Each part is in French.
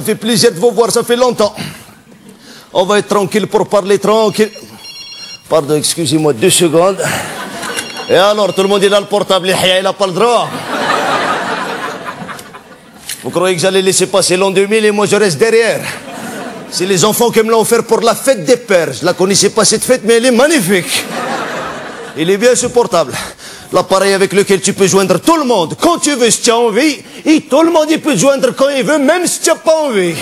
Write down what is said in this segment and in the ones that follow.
fait plaisir de vous voir, ça fait longtemps. On va être tranquille pour parler tranquille. Pardon, excusez-moi 2 secondes. Et alors, tout le monde il a le portable, il n'a pas le droit. Vous croyez que j'allais laisser passer l'an 2000 et moi je reste derrière? C'est les enfants qui me l'ont offert pour la fête des pères. Je la connaissais pas cette fête, mais elle est magnifique. Il est bien ce portable. L'appareil avec lequel tu peux joindre tout le monde, quand tu veux, si tu as envie. Et tout le monde il peut te joindre quand il veut, même si tu n'as pas envie.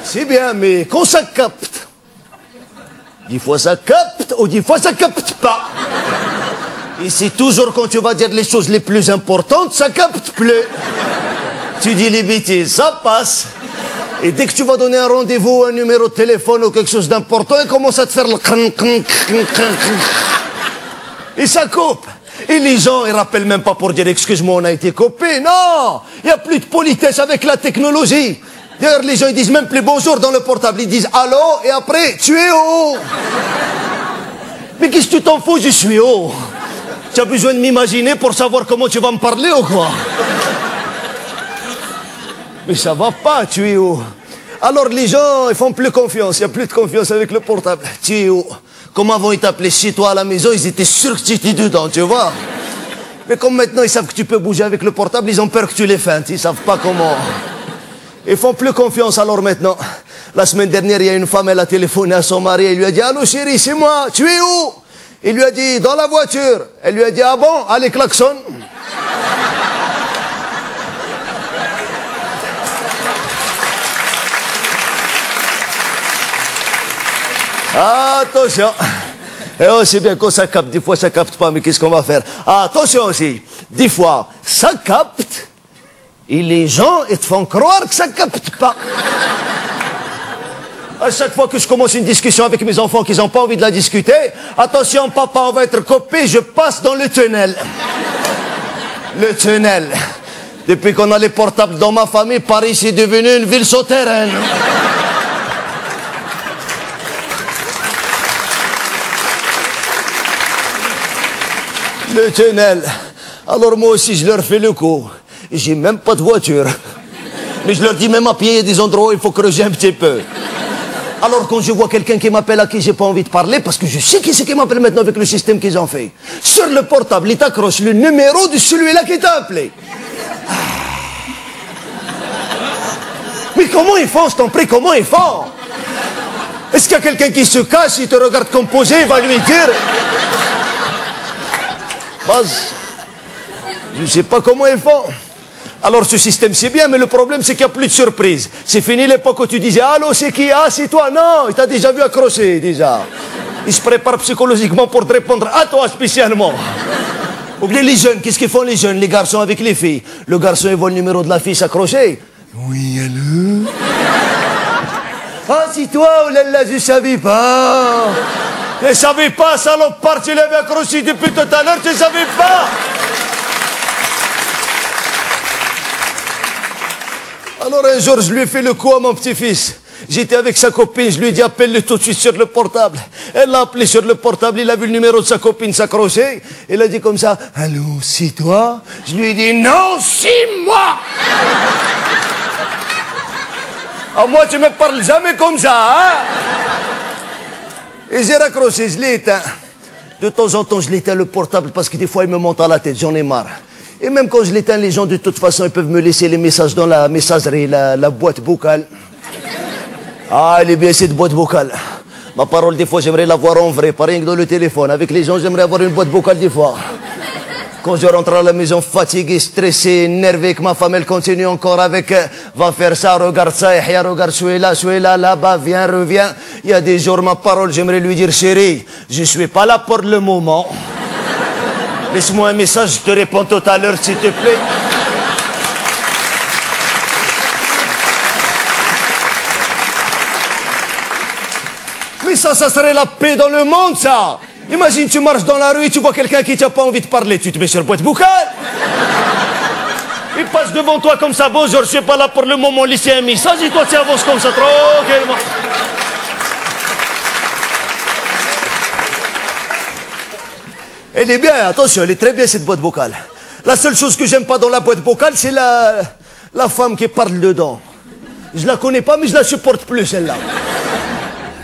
C'est bien, mais quand ça capte, 10 fois ça capte, ou 10 fois ça capte pas. Et c'est toujours quand tu vas dire les choses les plus importantes, ça capte plus. Tu dis les bêtises, ça passe. Et dès que tu vas donner un rendez-vous, un numéro de téléphone ou quelque chose d'important, il commence à te faire le et ça coupe. Et les gens, ils rappellent même pas pour dire excuse-moi, on a été coupé. Non, il n'y a plus de politesse avec la technologie. D'ailleurs, les gens, ils disent même plus bonjour dans le portable. Ils disent allô et après, tu es où? Mais qu'est-ce que tu t'en fous, je suis où? Tu as besoin de m'imaginer pour savoir comment tu vas me parler ou quoi? Mais ça va pas, tu es où? Alors les gens, ils font plus confiance. Il n'y a plus de confiance avec le portable. Tu es où? Comme avant, ils t'appelaient chez toi à la maison, ils étaient sûrs que tu étais dedans, tu vois. Mais comme maintenant, ils savent que tu peux bouger avec le portable, ils ont peur que tu les feintes. Ils savent pas comment. Ils font plus confiance alors maintenant. La semaine dernière, il y a une femme, elle a téléphoné à son mari. Elle lui a dit, allô chérie, c'est moi, tu es où? Il lui a dit, dans la voiture. Elle lui a dit, ah bon? Allez, klaxon. Attention. Et aussi bien quand ça capte, des fois ça capte pas, mais qu'est-ce qu'on va faire? Attention aussi, des fois ça capte, et les gens ils te font croire que ça capte pas. À chaque fois que je commence une discussion avec mes enfants qui n'ont pas envie de la discuter, attention papa, on va être coupé, je passe dans le tunnel. Le tunnel. Depuis qu'on a les portables dans ma famille, Paris c'est devenu une ville souterraine. Le tunnel. Alors moi aussi je leur fais le coup. J'ai même pas de voiture. Mais je leur dis même à pied, il y a des endroits où il faut creuser un petit peu. Alors quand je vois quelqu'un qui m'appelle à qui j'ai pas envie de parler, parce que je sais qui c'est qui m'appelle maintenant avec le système qu'ils ont fait. Sur le portable, il t'accroche le numéro de celui-là qui t'a appelé. Mais comment ils font, je t'en prie, comment ils font? Est-ce qu'il y a quelqu'un qui se cache, il te regarde composer, il va lui dire... Je ne sais pas comment ils font. Alors ce système c'est bien, mais le problème c'est qu'il n'y a plus de surprise. C'est fini l'époque où tu disais allô c'est qui? Ah c'est toi? Non, il t'a déjà vu accrocher déjà. Il se prépare psychologiquement pour te répondre à toi spécialement. Ou bien les jeunes, qu'est-ce qu'ils font les jeunes? Les garçons avec les filles. Le garçon il voit le numéro de la fille s'accrocher. Oui allô? Ah c'est toi? Oh là là, je savais pas. Je savais pas, salopard, tu l'avais accroché depuis tout à l'heure, tu savais pas. Alors un jour, je lui ai fait le coup à mon petit-fils. J'étais avec sa copine, je lui ai dit appelle-le tout de suite sur le portable. Elle l'a appelé sur le portable, il a vu le numéro de sa copine s'accrocher. Il a dit comme ça, allô, c'est toi? Je lui ai dit non, c'est moi. Ah moi, tu me parles jamais comme ça, hein? Et j'ai raccroché, je l'ai éteint. De temps en temps, je l'éteins le portable parce que des fois, il me monte à la tête, j'en ai marre. Et même quand je l'éteins, les gens, de toute façon, ils peuvent me laisser les messages dans la messagerie, la boîte vocale. Ah, elle est bien cette boîte vocale. Ma parole, des fois, j'aimerais la voir en vrai, pas rien que dans le téléphone. Avec les gens, j'aimerais avoir une boîte vocale des fois. Quand je rentre à la maison fatigué, stressé, énervé, que ma femme elle continue encore avec va faire ça, regarde ça, et regarde celui-là, là-bas, viens, reviens. Il y a des jours, ma parole, j'aimerais lui dire chérie, je suis pas là pour le moment. Laisse-moi un message, je te réponds tout à l'heure, s'il te plaît. Mais ça serait la paix dans le monde, ça. Imagine, tu marches dans la rue et tu vois quelqu'un qui t'a pas envie de parler. Tu te mets sur boîte vocale. Il passe devant toi comme ça. Bonjour, je suis pas là pour le moment, laissez un message et toi tu avances comme ça, tranquillement. Elle est bien, attention, elle est très bien cette boîte vocale. La seule chose que j'aime pas dans la boîte vocale, c'est la femme qui parle dedans. Je la connais pas, mais je la supporte plus, celle-là.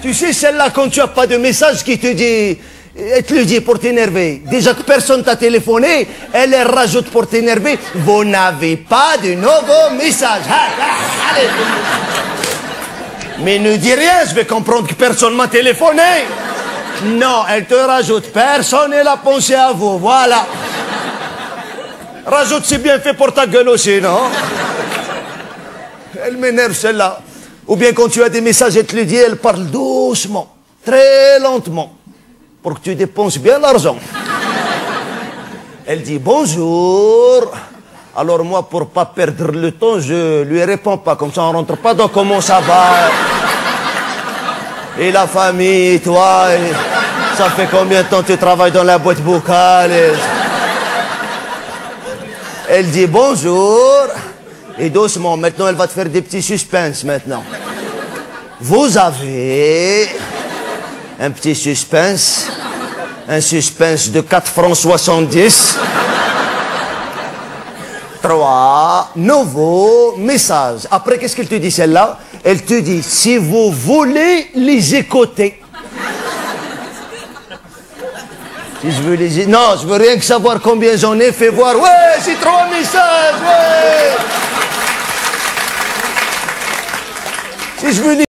Tu sais, celle-là, quand tu n'as pas de message qui te dit... Elle te le dit pour t'énerver. Déjà que personne t'a téléphoné, elle rajoute pour t'énerver. Vous n'avez pas de nouveaux messages. Allez. Mais ne dis rien, je vais comprendre que personne m'a téléphoné. Non, elle te rajoute. Personne n'a pensé à vous, voilà. Rajoute, c'est bien fait pour ta gueule aussi, non? Elle m'énerve, celle-là. Ou bien quand tu as des messages, elle te le dit, elle parle doucement, très lentement, pour que tu dépenses bien l'argent. Elle dit bonjour. Alors moi, pour pas perdre le temps, je lui réponds pas. Comme ça, on rentre pas dans comment ça va. Et la famille, toi, et ça fait combien de temps que tu travailles dans la boîte vocale? Elle dit bonjour. Et doucement, maintenant, elle va te faire des petits suspens, maintenant. Vous avez un petit suspense. Un suspense de 4 francs 70. 3 nouveaux messages. Après, qu'est-ce qu'elle te dit, celle-là? Elle te dit, si vous voulez les écouter. Si je veux les... Non, je veux rien que savoir combien j'en ai. Fais voir. Ouais, c'est 3 messages, ouais. Si je veux les...